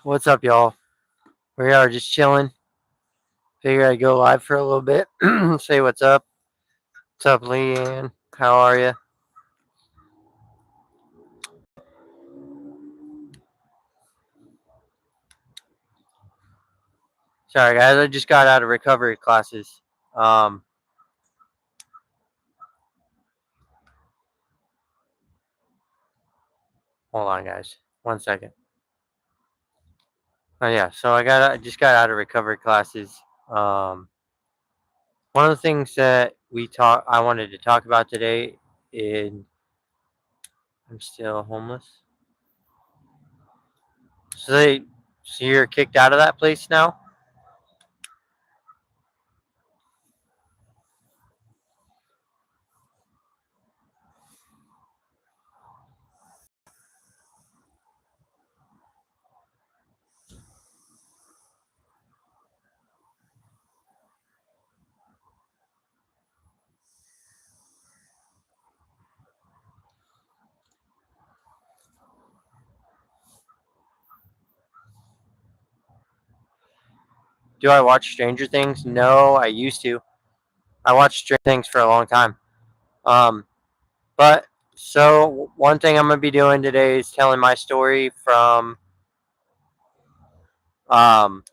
What's up, y'all? We are just chilling. Figure I'd go live for a little bit. Say what's up. What's up, Leanne? How are you? Sorry, guys. I just got out of recovery classes. Um, Hold on, guys. 1 second. Oh yeah. So I just got out of recovery classes. Um, One of the things that I wanted to talk about today is I'm still homeless. So so you're kicked out of that place now? Do I watch Stranger Things? No, I used to. I watched Stranger Things for a long time. Um, But so one thing I'm gonna be doing today is telling my story from um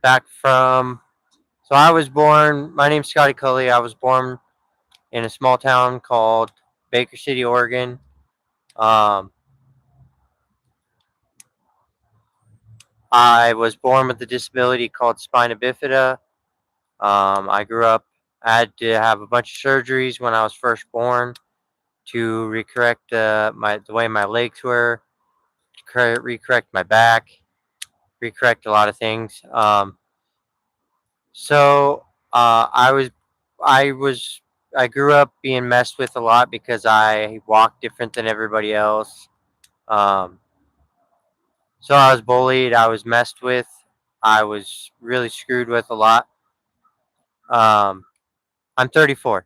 back from so I was born. My name's Scottie. I was born in a small town called Baker City, Oregon. Um, I was born with a disability called spina bifida. I grew up. I had to have a bunch of surgeries when I was first born to recorrect the way my legs were, recorrect my back, recorrect a lot of things. So I was, I was, I grew up being messed with a lot because I walked different than everybody else. Um, so I was bullied. I was messed with. I was really screwed with a lot. Um, I'm 34.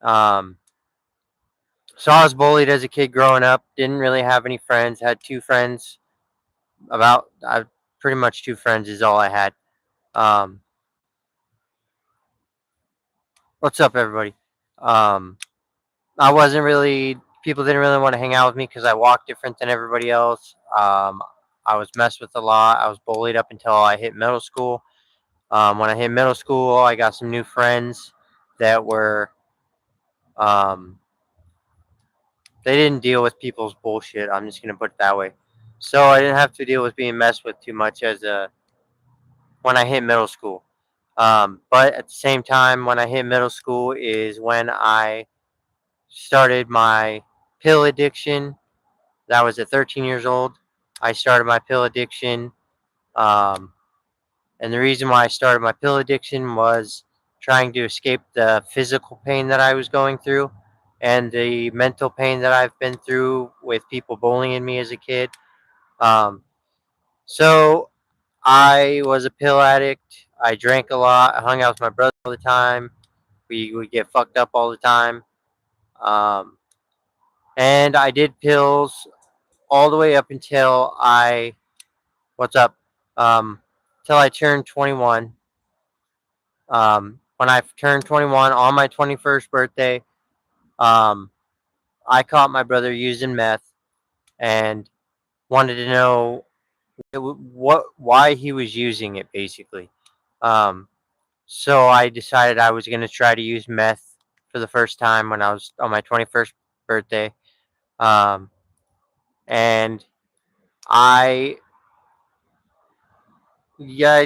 Um, so I was bullied as a kid growing up. Didn't really have any friends. Had two friends. I pretty much two friends is all I had. Um, what's up, everybody? Um, I wasn't really People didn't really want to hang out with me because I walked different than everybody else. I was messed with a lot. I was bullied up until I hit middle school. When I hit middle school, I got some new friends that were um, they didn't deal with people's bullshit. I'm just gonna put it that way. So I didn't have to deal with being messed with too much as a when I hit middle school. But at the same time, when I hit middle school is when I started my pill addiction. That was at 13 years old. I started my pill addiction. Um, and the reason why I started my pill addiction was trying to escape the physical pain that I was going through and the mental pain that I've been through with people bullying me as a kid. Um, so I was a pill addict. I drank a lot. I hung out with my brother all the time. We would get fucked up all the time. Um, and I did pills all the way up until what's up? Till I turned 21. When I turned 21 on my 21st birthday, um, I caught my brother using meth and wanted to know why he was using it, basically. Um, so I decided I was going to try to use meth for the first time when I was on my 21st birthday. Um, and I, yeah,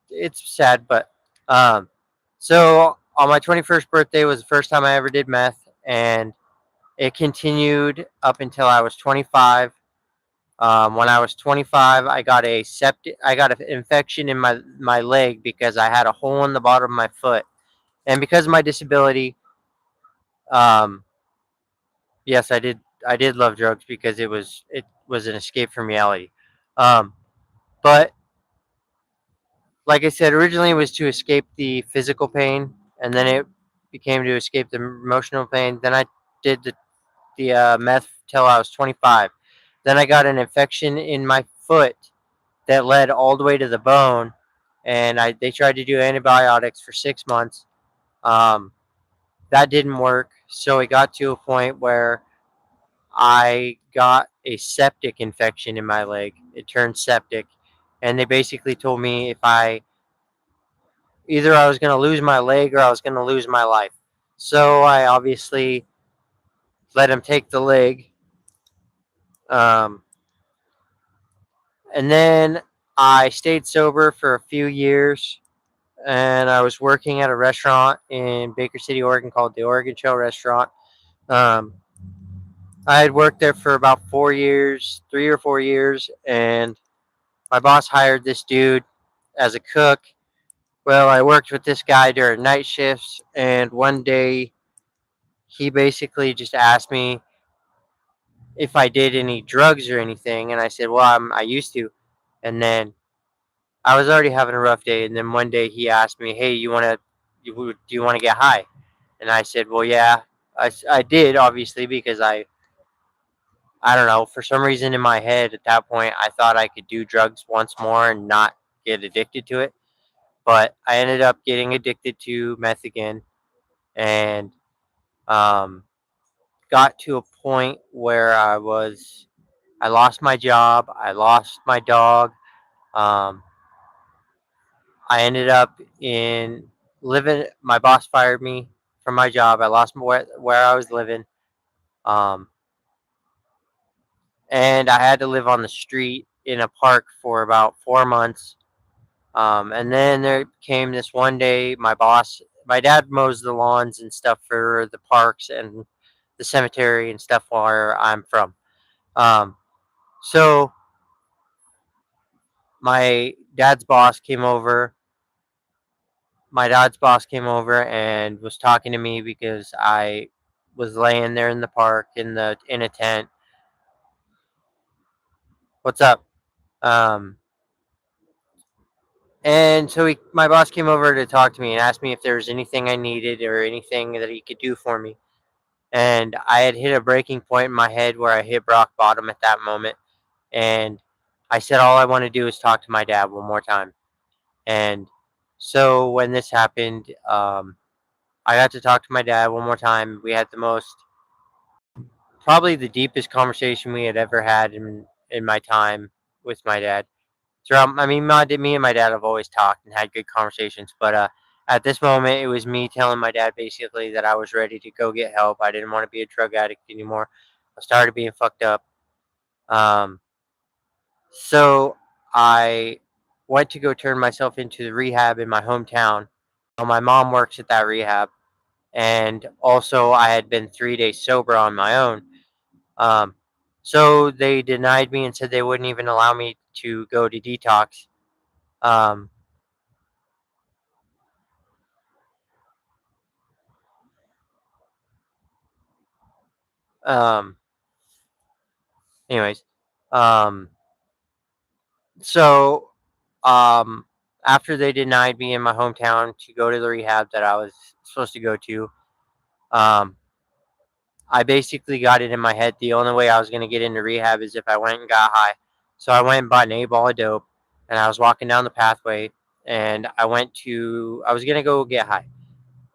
it's sad, but um, so on my 21st birthday was the first time I ever did meth, and it continued up until I was 25. When I was 25, I got an infection in my leg because I had a hole in the bottom of my foot, and because of my disability, um, yes, I did love drugs because it was an escape from reality. Um, but like I said, originally it was to escape the physical pain, and then it became to escape the emotional pain. Then I did the meth till I was 25. Then I got an infection in my foot that led all the way to the bone, and they tried to do antibiotics for 6 months. Um, that didn't work, so it got to a point where I got a septic infection in my leg. It turned septic, and they basically told me if I either I was going to lose my leg or I was going to lose my life. So I obviously let him take the leg. Um, and then I stayed sober for a few years, and I was working at a restaurant in Baker City, Oregon called the Oregon Trail Restaurant. Um, I had worked there for about 4 years, 3 or 4 years, and my boss hired this dude as a cook. Well, I worked with this guy during night shifts, and one day he basically just asked me if I did any drugs or anything, and I said, "Well, I used to." And then I was already having a rough day, and then one day he asked me, "Hey, do you want to get high?" And I said, "Well, yeah." I did obviously because I don't know, for some reason in my head at that point I thought I could do drugs once more and not get addicted to it. But I ended up getting addicted to meth again, and um, got to a point where I lost my job, I lost my dog. Um, I ended up in living. My boss fired me from my job. I lost where I was living, um, and I had to live on the street in a park for about 4 months. And then there came this one day. My dad mows the lawns and stuff for the parks and the cemetery and stuff where I'm from. Um, so my dad's boss came over. My dad's boss came over and was talking to me because I was laying there in the park in a tent. What's up? Um, and so my boss came over to talk to me and asked me if there was anything I needed or anything that he could do for me. And I had hit a breaking point in my head where I hit rock bottom at that moment. And I said, all I want to do is talk to my dad one more time. And so when this happened, I got to talk to my dad one more time. We had probably the deepest conversation we had ever had in my time with my dad. Throughout, I mean, me and my dad have always talked and had good conversations, but at this moment, it was me telling my dad basically that I was ready to go get help. I didn't want to be a drug addict anymore. I started being fucked up. Um, so I went to go turn myself into the rehab in my hometown. My mom works at that rehab, and also I had been 3 days sober on my own. Um, so they denied me and said they wouldn't even allow me to go to detox. Um, um, anyways, um, so um, after they denied me in my hometown to go to the rehab that I was supposed to go to, um, I basically got it in my head the only way I was going to get into rehab is if I went and got high. So I went and bought an 8 ball of dope, and I was walking down the pathway, and I was going to go get high.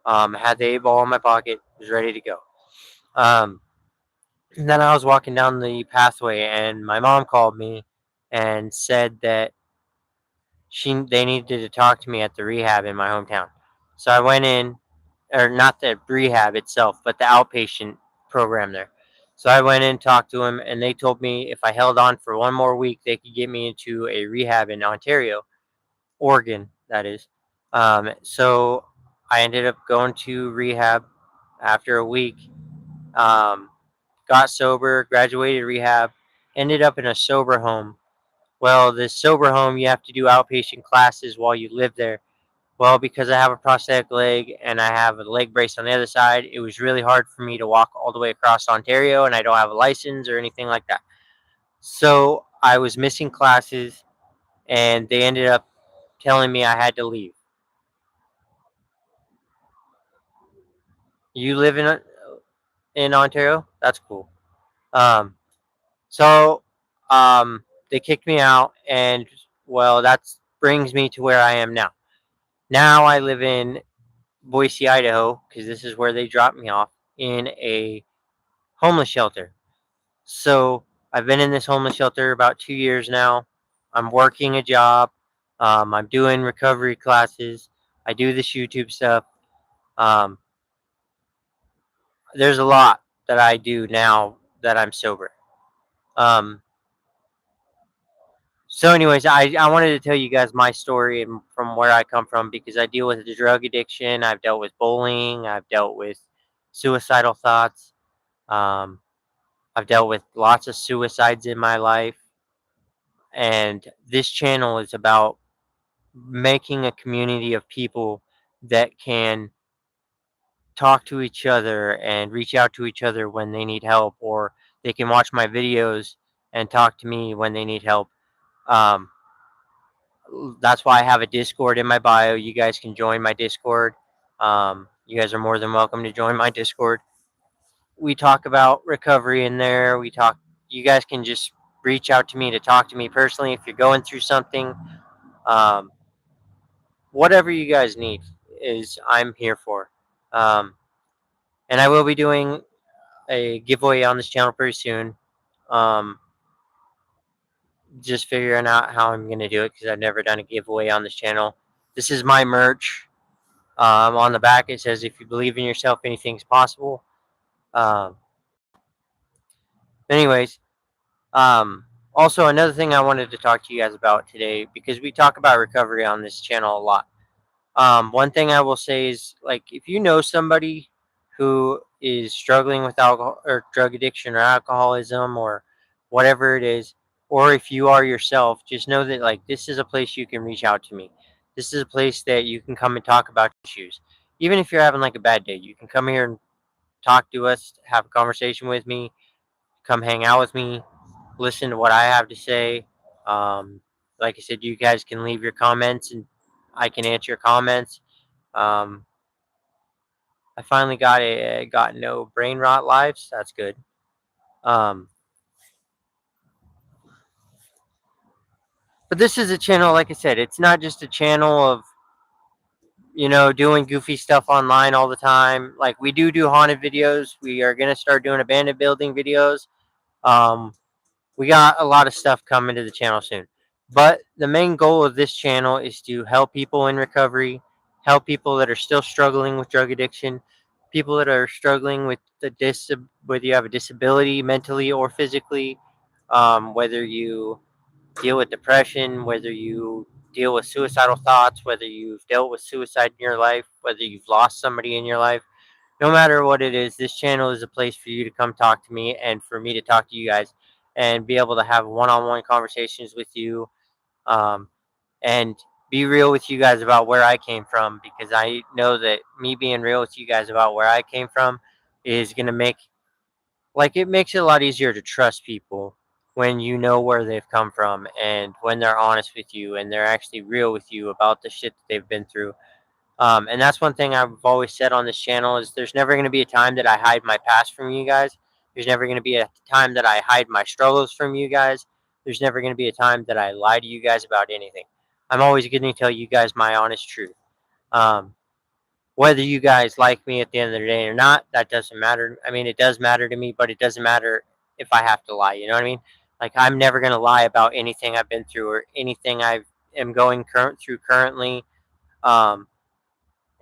Had the 8 ball in my pocket, was ready to go. Um, and then I was walking down the pathway, and my mom called me and said that they needed to talk to me at the rehab in my hometown. So I went in, or not the rehab itself, but the outpatient program there. So I went in, talked to him, and they told me if I held on for one more week, they could get me into a rehab in Ontario, Oregon, that is. So I ended up going to rehab after a week. Um, got sober, graduated rehab, ended up in a sober home. Well, this sober home, you have to do outpatient classes while you live there. Well, because I have a prosthetic leg and I have a leg brace on the other side, it was really hard for me to walk all the way across Ontario, and I don't have a license or anything like that. So I was missing classes, and they ended up telling me I had to leave. You live in Ontario? That's cool. Um, so They kicked me out, and well, that brings me to where I am now. Now I live in Boise, Idaho, because this is where they dropped me off in a homeless shelter. So I've been in this homeless shelter about 2 years now. I'm working a job. I'm doing recovery classes. I do this YouTube stuff. Um, there's a lot that I do now that I'm sober. Um, so, anyways, I wanted to tell you guys my story and from where I come from because I deal with the drug addiction. I've dealt with bullying. I've dealt with suicidal thoughts. Um, I've dealt with lots of suicides in my life. And this channel is about making a community of people that can talk to each other and reach out to each other when they need help, or they can watch my videos and talk to me when they need help. Um, that's why I have a Discord in my bio. You guys can join my Discord. You guys are more than welcome to join my Discord. We talk about recovery in there. We talk. You guys can just reach out to me to talk to me personally if you're going through something. Um, whatever you guys need is I'm here for. Um, and I will be doing a giveaway on this channel pretty soon. Um, just figuring out how I'm gonna do it because I've never done a giveaway on this channel. This is my merch. On the back it says, "If you believe in yourself, anything's possible." Um, anyways, um, also another thing I wanted to talk to you guys about today because we talk about recovery on this channel a lot. One thing I will say is, like, if you know somebody who is struggling with alcohol or drug addiction or alcoholism or whatever it is, or if you are yourself, just know that, like, this is a place you can reach out to me. This is a place that you can come and talk about issues. Even if you're having like a bad day, you can come here and talk to us, have a conversation with me, come hang out with me, listen to what I have to say. Like I said, you guys can leave your comments and I can answer your comments. um, I finally got no brain rot lives. That's good. Um, but this is a channel, like I said, it's not just a channel of doing goofy stuff online all the time. Like, we do haunted videos. We are gonna start doing abandoned building videos. Um, we got a lot of stuff coming to the channel soon. But the main goal of this channel is to help people in recovery, help people that are still struggling with drug addiction, people that are struggling with whether you have a disability mentally or physically, whether you deal with depression, whether you deal with suicidal thoughts, whether you've dealt with suicide in your life, whether you've lost somebody in your life. No matter what it is, this channel is a place for you to come talk to me and for me to talk to you guys and be able to have one-on-one conversations with you, um, and be real with you guys about where I came from, because I know that me being real with you guys about where I came from is going to it makes it a lot easier to trust people when you know where they've come from and when they're honest with you and they're actually real with you about the shit that they've been through. And that's one thing I've always said on this channel is there's never going to be a time that I hide my past from you guys. There's never going to be a time that I hide my struggles from you guys. There's never going to be a time that I lie to you guys about anything. I'm always going to tell you guys my honest truth. Um, whether you guys like me at the end of the day or not, that doesn't matter. I mean, it does matter to me, but it doesn't matter if I have to lie. You know what I mean? Like, I'm never going to lie about anything I've been through or anything I am going through currently. Um,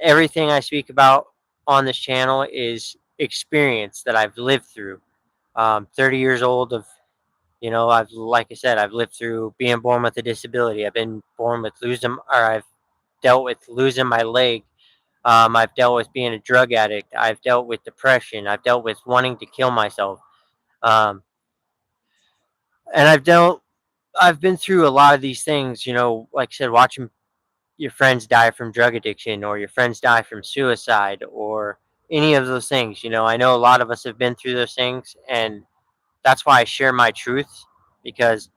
Everything I speak about on this channel is experience that I've lived through. 30 years old of, I've, like I said, I've lived through being born with a disability. I've been born with I've dealt with losing my leg. I've dealt with being a drug addict. I've dealt with depression. I've dealt with wanting to kill myself. Um, and I've been through a lot of these things, like I said, watching your friends die from drug addiction or your friends die from suicide or any of those things. I know a lot of us have been through those things, and that's why I share my truths, because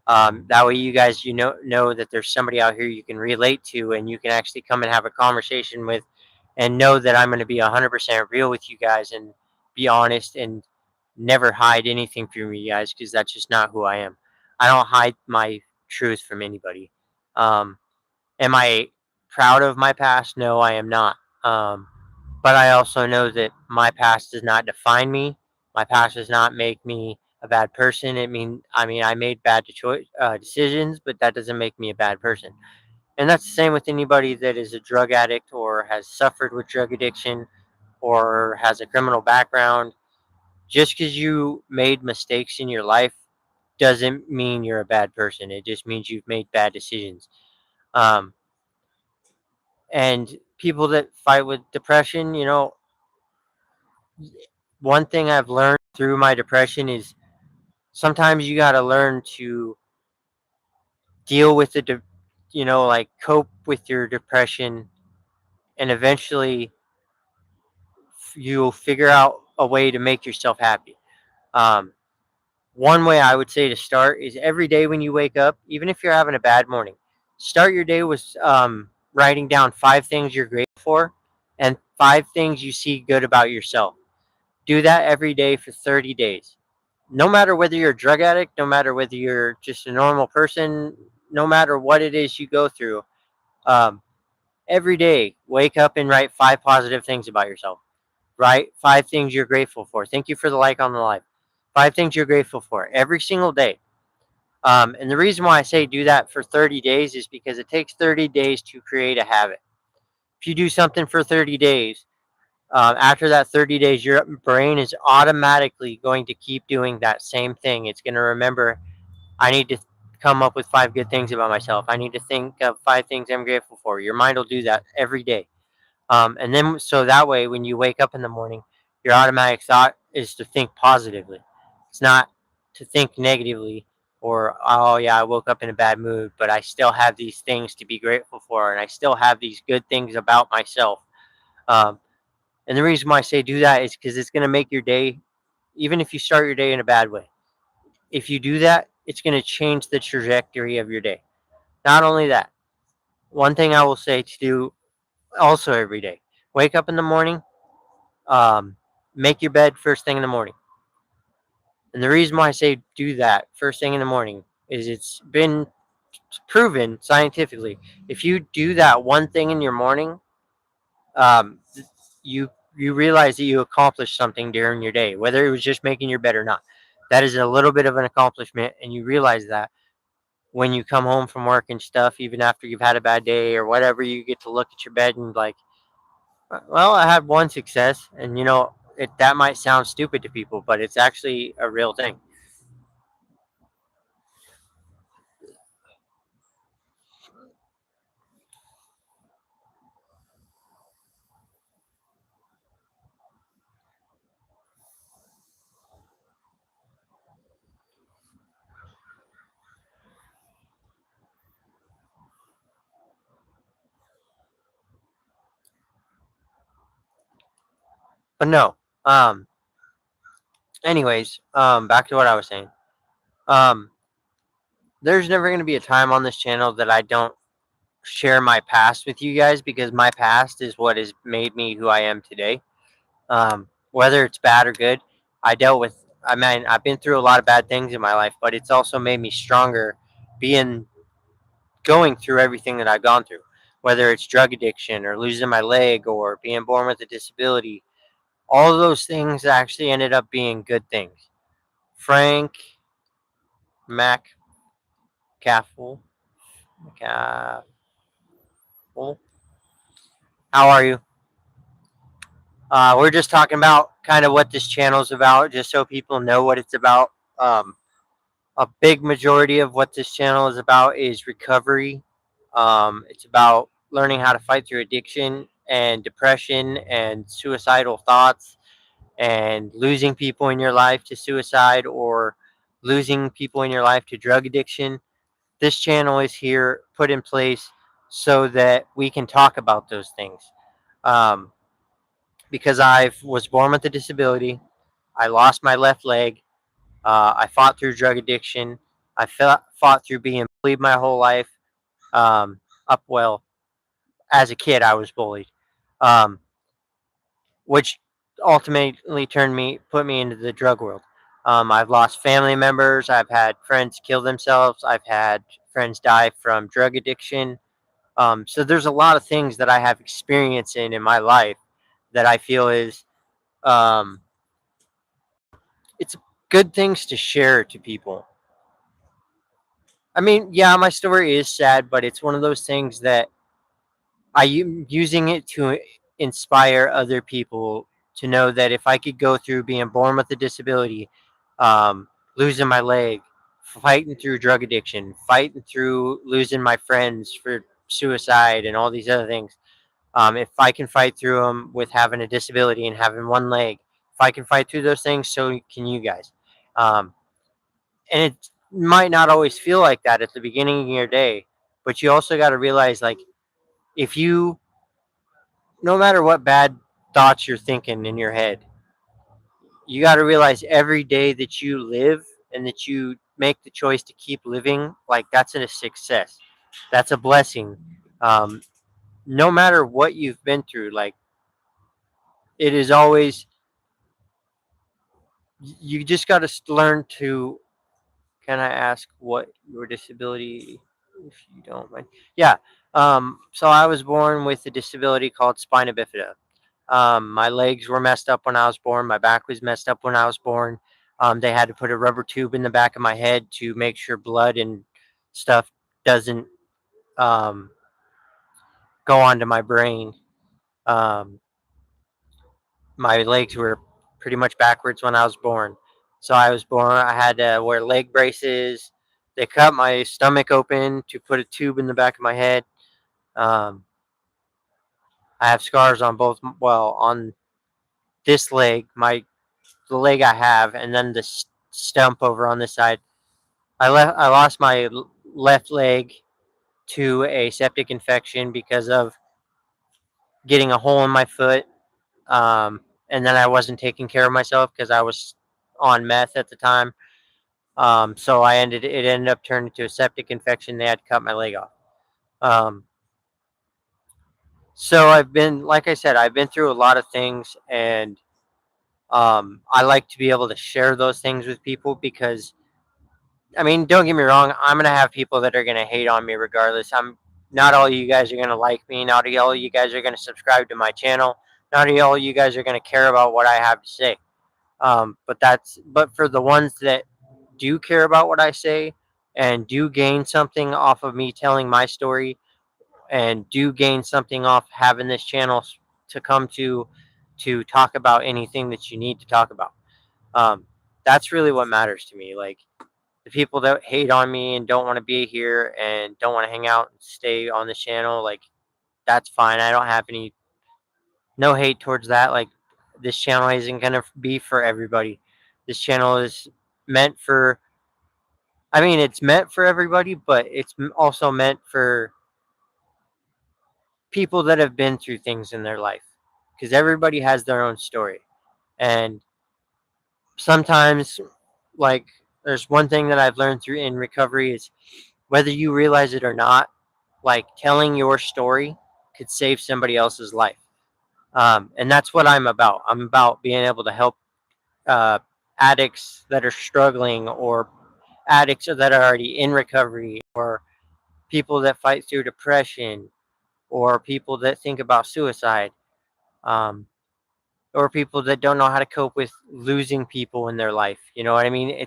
that way you guys know that there's somebody out here you can relate to and you can actually come and have a conversation with, and know that I'm going to be 100% real with you guys and be honest and never hide anything from you guys, because that's just not who I am. I don't hide my truth from anybody. Um, am I proud of my past? No, I am not. Um, but I also know that my past does not define me. My past does not make me a bad person. I made bad decisions, but that doesn't make me a bad person. And that's the same with anybody that is a drug addict or has suffered with drug addiction or has a criminal background. Just because you made mistakes in your life doesn't mean you're a bad person. It just means you've made bad decisions. Um, and people that fight with depression, one thing I've learned through my depression is sometimes you got to learn to deal with like cope with your depression, and eventually you'll figure out a way to make yourself happy. Um, One way I would say to start is every day when you wake up, even if you're having a bad morning, start your day with writing down 5 things you're grateful for and 5 things you see good about yourself. Do that every day for 30 days. No matter whether you're a drug addict, no matter whether you're just a normal person, no matter what it is you go through, um, every day wake up and write 5 positive things about yourself. Write 5 things you're grateful for. Thank you for the like on the live. 5 things you're grateful for every single day. And the reason why I say do that for 30 days is because it takes 30 days to create a habit. If you do something for 30 days, after that 30 days, your brain is automatically going to keep doing that same thing. It's going to remember, I need to come up with 5 good things about myself. I need to think of 5 things I'm grateful for. Your mind will do that every day. And then, so that way, when you wake up in the morning, your automatic thought is to think positively. It's not to think negatively or, oh, yeah, I woke up in a bad mood, but I still have these things to be grateful for, and I still have these good things about myself. Um, and the reason why I say do that is because it's going to make your day, even if you start your day in a bad way, if you do that, it's going to change the trajectory of your day. Not only that, one thing I will say to do also every day, wake up in the morning, um, make your bed first thing in the morning. And the reason why I say do that first thing in the morning is it's been proven scientifically. If you do that one thing in your morning, um, you realize that you accomplished something during your day, whether it was just making your bed or not. That is a little bit of an accomplishment, and you realize that when you come home from work and stuff, even after you've had a bad day or whatever, you get to look at your bed and like, well, I had one success, and that might sound stupid to people, but it's actually a real thing. But no, anyways, back to what I was saying. Um, there's never going to be a time on this channel that I don't share my past with you guys because my past is what has made me who I am today. Whether it's bad or good, I dealt with. I mean, I've been through a lot of bad things in my life, but it's also made me stronger. Being going through everything that I've gone through, whether it's drug addiction or losing my leg or being born with a disability, all of those things actually ended up being good things. Frank McCaffrey, McCaffrey, how are you? We're just talking about kind of what this channel is about, just so people know what it's about. Um, a big majority of what this channel is about is recovery. It's about learning how to fight through addiction and depression and suicidal thoughts and losing people in your life to suicide or losing people in your life to drug addiction. This channel is here put in place so that we can talk about those things. Um, because I was born with a disability, I lost my left leg. I fought through drug addiction. Fought through being bullied my whole life. Um, as a kid, I was bullied, um, which ultimately put me into the drug world. I've lost family members. I've had friends kill themselves. I've had friends die from drug addiction. So there's a lot of things that I have experience in my life that I feel is um, it's good things to share to people. I mean, yeah, my story is sad, but it's one of those things that using it to inspire other people to know that if I could go through being born with a disability, losing my leg, fighting through drug addiction, fighting through losing my friends for suicide and all these other things, if I can fight through them with having a disability and having one leg, if I can fight through those things, so can you guys. Um, and it might not always feel like that at the beginning of your day, but you also got to realize, like, if you, no matter what bad thoughts you're thinking in your head, you got to realize every day that you live and that you make the choice to keep living, like, that's a success. That's a blessing. Um, no matter what you've been through, like, it is always, you just got to learn to. Can I ask what your disability, if you don't mind? Yeah. So I was born with a disability called spina bifida. My legs were messed up when I was born. My back was messed up when I was born. They had to put a rubber tube in the back of my head to make sure blood and stuff doesn't um, go onto my brain. Um, my legs were pretty much backwards when I was born. So I was born, I had to wear leg braces. They cut my stomach open to put a tube in the back of my head. Um, I have scars on both, well, on this leg, the leg I have, and then the stump over on this side. I lost my left leg to a septic infection because of getting a hole in my foot. And then I wasn't taking care of myself because I was on meth at the time. So it ended up turning into a septic infection. They had to cut my leg off. Um, so I've been, like I said, I've been through a lot of things, and I like to be able to share those things with people because, I mean, don't get me wrong, I'm gonna have people that are gonna hate on me regardless. I'm Not all you guys are gonna like me. Not all you guys are gonna subscribe to my channel. Not all you guys are gonna care about what I have to say. But for the ones that do care about what I say and do gain something off of me telling my story and do gain something off having this channel to come to talk about anything that you need to talk about. Um, that's really what matters to me. Like, the people that hate on me and don't want to be here and don't want to hang out and stay on the channel, like, that's fine. I don't have any no hate towards that. Like, this channel isn't gonna be for everybody. This channel is meant for. I mean, it's meant for everybody, but it's also meant for people that have been through things in their life, because everybody has their own story, and sometimes, like, there's one thing that I've learned through in recovery is, whether you realize it or not, like, telling your story could save somebody else's life. And that's what I'm about. I'm about being able to help uh, addicts that are struggling, or addicts that are already in recovery, or people that fight through depression, or people that think about suicide, um, or people that don't know how to cope with losing people in their life. You know what I mean?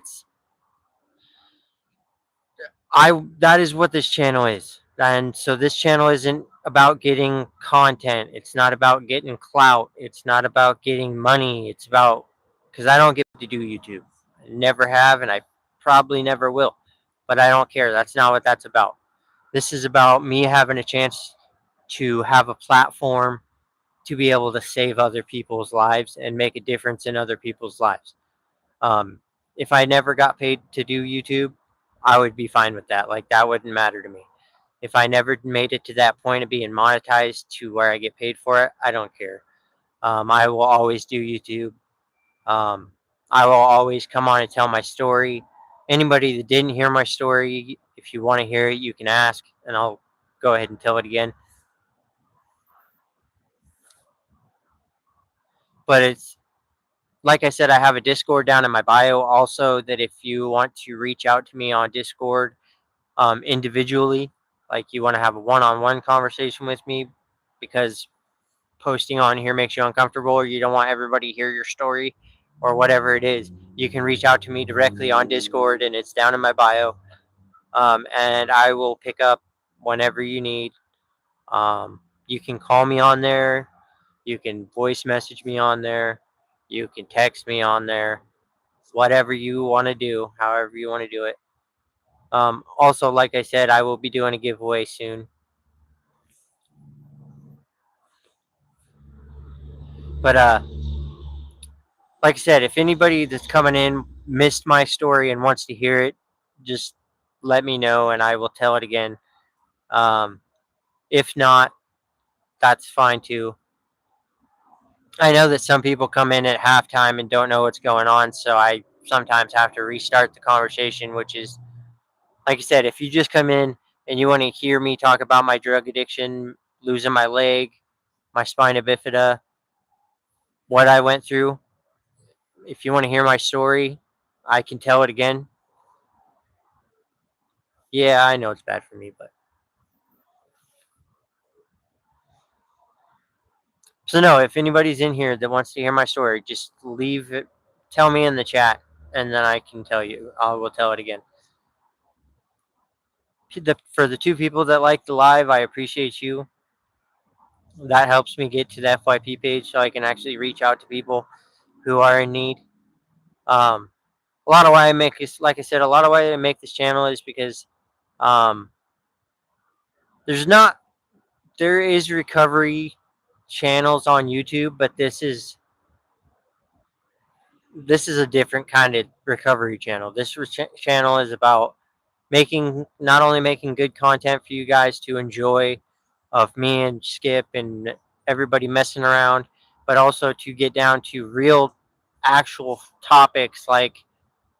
I That is what this channel is. And so this channel isn't about getting content. It's not about getting clout. It's not about getting money. It's about, because I don't get to do YouTube. I never have, and I probably never will. But I don't care. That's not what that's about. This is about me having a chance to have a platform to be able to save other people's lives and make a difference in other people's lives. Um, if I never got paid to do YouTube, I would be fine with that. Like, that wouldn't matter to me. If I never made it to that point of being monetized to where I get paid for it, I don't care. I will always do YouTube. Um, I will always come on and tell my story. Anybody that didn't hear my story, if you want to hear it, you can ask, and I'll go ahead and tell it again. But like I said, I have a Discord down in my bio. Also, that if you want to reach out to me on Discord individually, like you want to have a one-on-one conversation with me, because posting on here makes you uncomfortable, or you don't want everybody to hear your story, or whatever it is, you can reach out to me directly on Discord, and it's down in my bio. And I will pick up whenever you need. You can call me on there. You can voice message me on there. You can text me on there. Whatever you want to do, however you want to do it. Also, like I said, I will be doing a giveaway soon. But like I said, if anybody that's coming in missed my story and wants to hear it, just let me know and I will tell it again. Um, if not, that's fine too. I know that some people come in at halftime and don't know what's going on, so I sometimes have to restart the conversation, which is, like I said, if you just come in and you want to hear me talk about my drug addiction, losing my leg, my spina bifida, what I went through, if you want to hear my story, I can tell it again. Yeah, I know it's bad for me, but so no, if anybody's in here that wants to hear my story, just leave it, tell me in the chat, and then I can tell you. I will tell it again. For the two people that like the live, I appreciate you. That helps me get to the FYP page so I can actually reach out to people who are in need. Um, a lot of why I make this, like I said, a lot of why I make this channel is because um, there's not there is recovery channels on YouTube, but this is a different kind of recovery channel. This channel is about making not only making good content for you guys to enjoy, of me and Skip and everybody messing around, but also to get down to real, actual topics like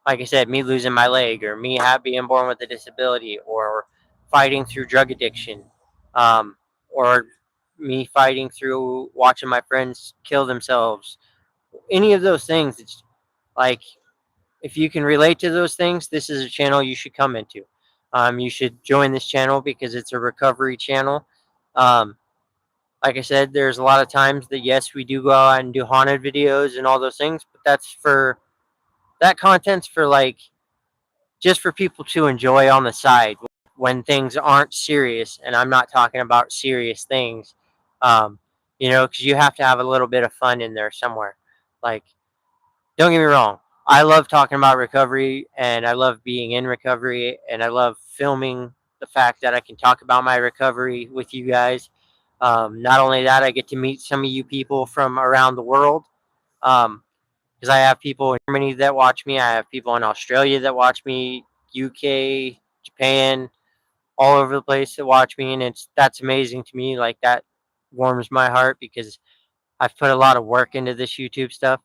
I said, me losing my leg, or me being born with a disability, or fighting through drug addiction, or me fighting through watching my friends kill themselves. Any of those things, it's like, if you can relate to those things, this is a channel you should come into. You should join this channel because it's a recovery channel. Um, like I said, there's a lot of times that, yes, we do go out and do haunted videos and all those things, but that content's for, like, just for people to enjoy on the side when things aren't serious. And I'm not talking about serious things, um, because you have to have a little bit of fun in there somewhere. Like, don't get me wrong, I love talking about recovery and I love being in recovery and I love filming the fact that I can talk about my recovery with you guys. Not only that, I get to meet some of you people from around the world. Um, because I have people in Germany that watch me. I have people in Australia that watch me, UK, Japan, all over the place that watch me, and that's amazing to me. Like, that warms my heart because I've put a lot of work into this YouTube stuff.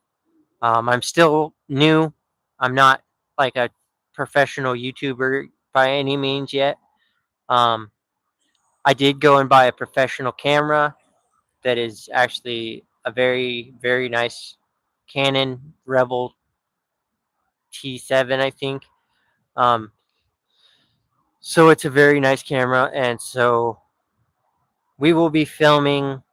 I'm still new. I'm not like a professional YouTuber by any means yet. Um, I did go and buy a professional camera that is actually a very, very nice Canon Rebel T7, I think. Um, so it's a very nice camera, and so we will be filming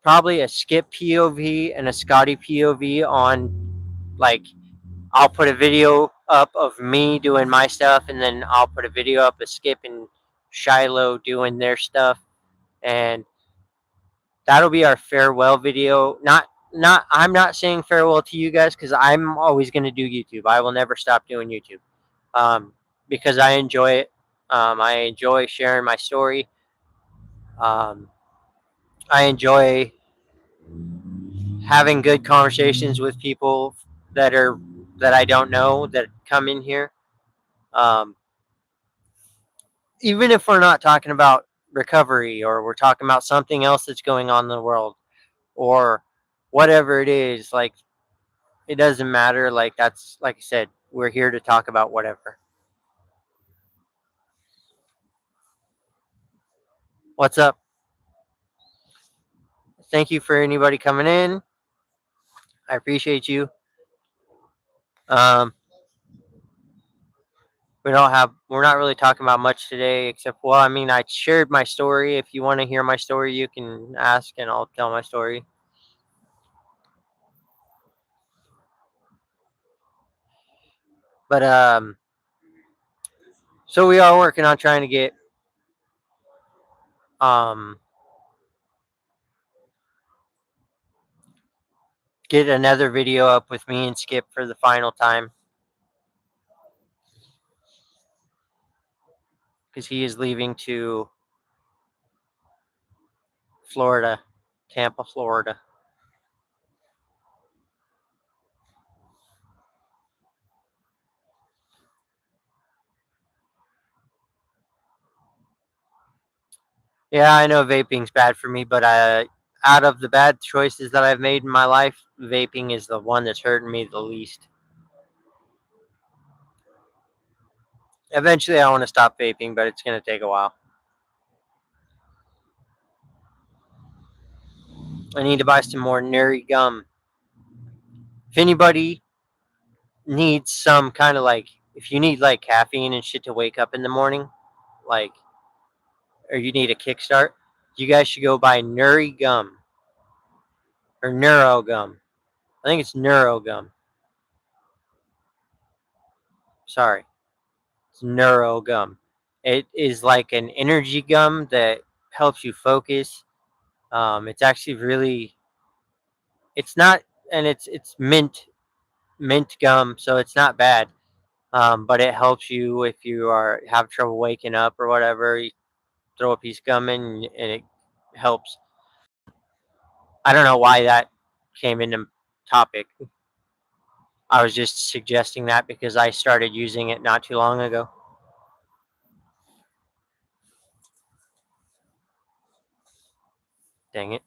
probably a Skip POV and a Scottie POV on, like, I'll put a video up of me doing my stuff, and then I'll put a video up of Skip and Shiloh doing their stuff, and that'll be our farewell video. Not I'm not saying farewell to you guys because I'm always going to do YouTube. I will never stop doing YouTube, um, because I enjoy it. I enjoy sharing my story. Um, I enjoy having good conversations with people that are that I don't know that come in here. Um, Even if we're not talking about recovery, or we're talking about something else that's going on in the world, or whatever it is, like, it doesn't matter. Like, that's, like I said, we're here to talk about whatever. What's up? Thank you for anybody coming in. I appreciate you. Um, we're not really talking about much today, except, well, I mean, I shared my story. If you want to hear my story, you can ask and I'll tell my story. But so we are working on trying to um get another video up with me and Skip for the final time, because he is leaving to Florida, Tampa, Florida. Yeah, I know vaping's bad for me, but out of the bad choices that I've made in my life, vaping is the one that's hurting me the least. Eventually, I want to stop vaping, but it's going to take a while. I need to buy some more Neri gum. If anybody needs some kind of like, if you need like caffeine and shit to wake up in the morning, like, or you need a kickstart, you guys should go buy Nuri gum or Neuro gum. I think it's Neuro gum. Sorry, it's Neuro gum. It is like an energy gum that helps you focus. It's actually really, it's not, and it's mint gum, so it's not bad. But it helps you if you are have trouble waking up or whatever. You throw a piece of gum in, and it helps. I don't know why that came into topic. I was just suggesting that because I started using it not too long ago. Dang it.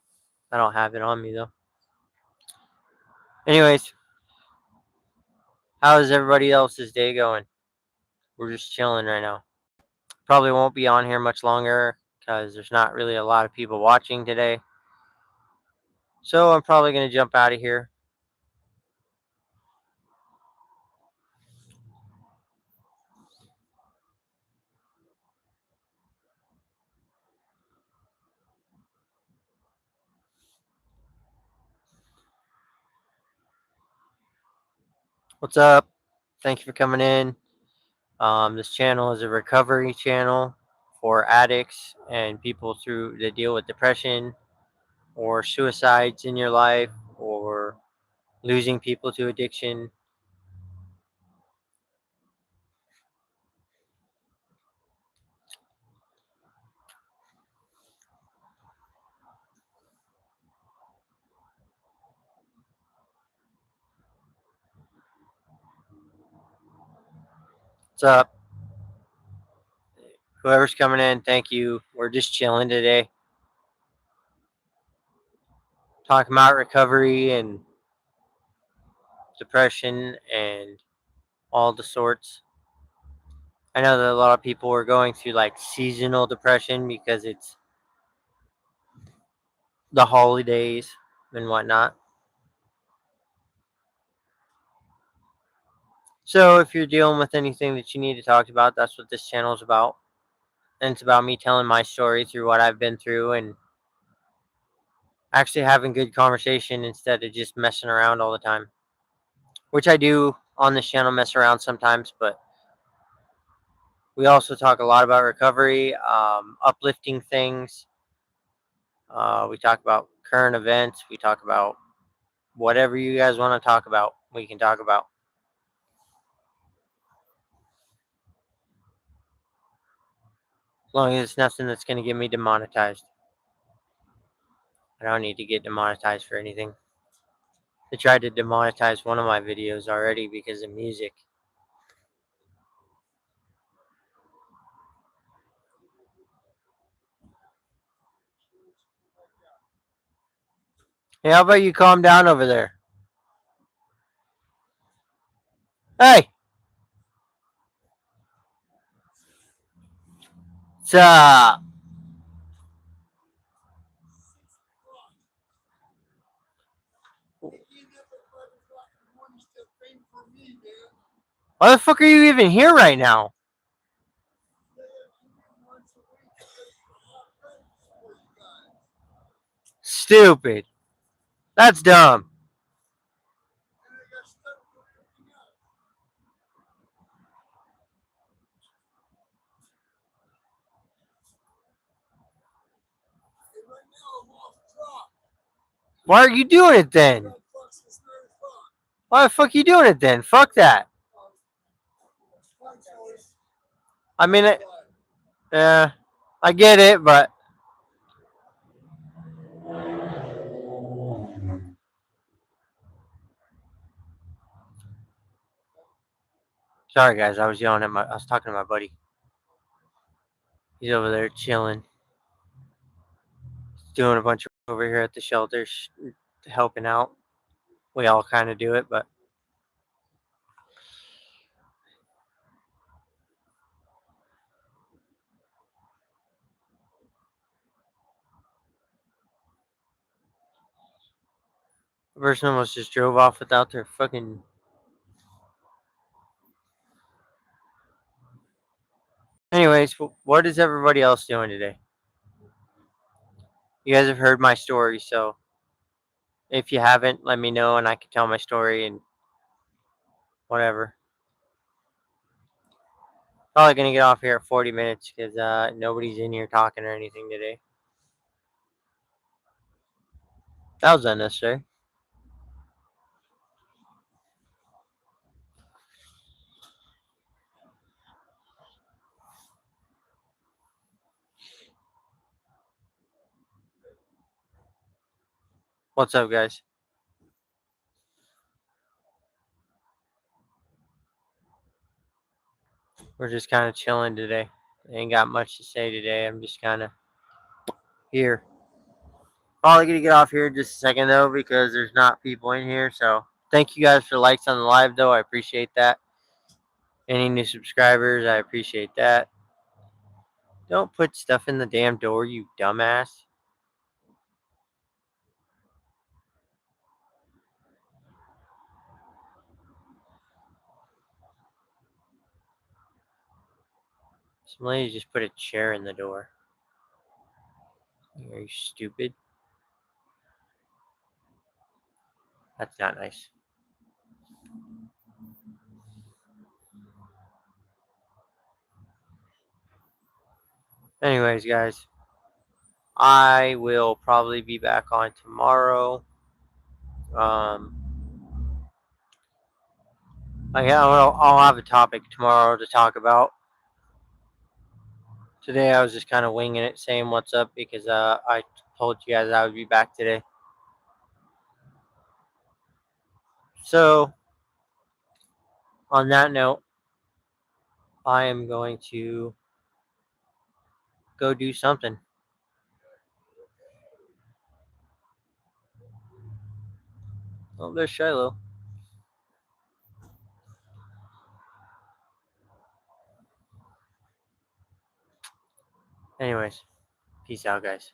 I don't have it on me though. Anyways, how is everybody else's day going? We're just chilling right now. Probably won't be on here much longer because there's not really a lot of people watching today. So I'm probably going to jump out of here. What's up? Thank you for coming in. This channel is a recovery channel for addicts and people through that deal with depression or suicides in your life or losing people to addiction. What's up? Whoever's coming in, thank you. We're just chilling today, talking about recovery and depression and all the sorts. I know that a lot of people are going through like seasonal depression because it's the holidays and whatnot. So if you're dealing with anything that you need to talk about, that's what this channel is about. And it's about me telling my story through what I've been through and actually having good conversation instead of just messing around all the time. Which I do on this channel, mess around sometimes, but we also talk a lot about recovery, uplifting things. We talk about current events. We talk about whatever you guys want to talk about. We can talk about. As long as it's nothing that's going to get me demonetized. I don't need to get demonetized for anything. They tried to demonetize one of my videos already because of music. Hey, how about you calm down over there? Hey, it's Why the fuck are you even here right now? Stupid. That's dumb. Why are you doing it then? Why the fuck are you doing it then? Fuck that. I mean, I get it, but sorry guys, I was yelling at I was talking to my buddy. He's over there chilling, doing a bunch of over here at the shelter, helping out. We all kind of do it, but the person almost just drove off without their fucking. Anyways, what is everybody else doing today? You guys have heard my story, so if you haven't, let me know and I can tell my story and whatever. Probably gonna get off here at 40 minutes because nobody's in here talking or anything today. That was unnecessary. What's up, guys? We're just kind of chilling today. Ain't got much to say today. I'm just kind of here. Probably gonna get off here in just a second though because there's not people in here. So thank you guys for likes on the live though. I appreciate that. Any new subscribers, I appreciate that. Don't put stuff in the damn door, you dumbass. Some lady just put a chair in the door. Are you stupid? That's not nice. Anyways, guys, I will probably be back on tomorrow. Um, I'll have a topic tomorrow to talk about. Today I was just kind of winging it, saying what's up because I told you guys I would be back today. So on that note, I am going to go do something. Oh, there's Shiloh. Anyways, peace out, guys.